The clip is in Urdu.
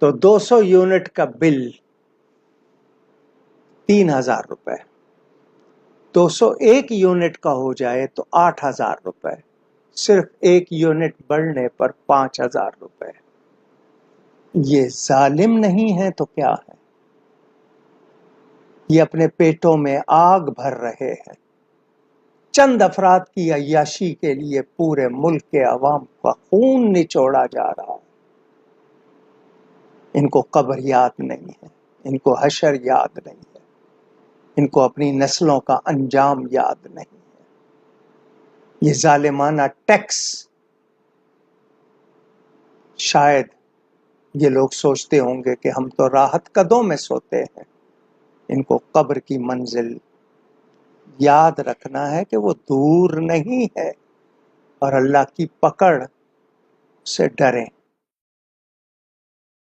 تو 200 یونٹ کا بل 3000 روپے، 201 یونٹ کا ہو جائے تو 8000 روپے، صرف 1 یونٹ بڑھنے پر 5000 روپے۔ یہ ظالم نہیں ہے تو کیا ہے؟ یہ اپنے پیٹوں میں آگ بھر رہے ہیں، چند افراد کی عیاشی کے لیے پورے ملک کے عوام کا خون نچوڑا جا رہا ہے۔ ان کو قبر یاد نہیں ہے، ان کو حشر یاد نہیں ہے، ان کو اپنی نسلوں کا انجام یاد نہیں ہے۔ یہ ظالمانہ ٹیکس، شاید یہ لوگ سوچتے ہوں گے کہ ہم تو راحت قدوں میں سوتے ہیں، ان کو قبر کی منزل یاد رکھنا ہے کہ وہ دور نہیں ہے، اور اللہ کی پکڑ سے ڈریں۔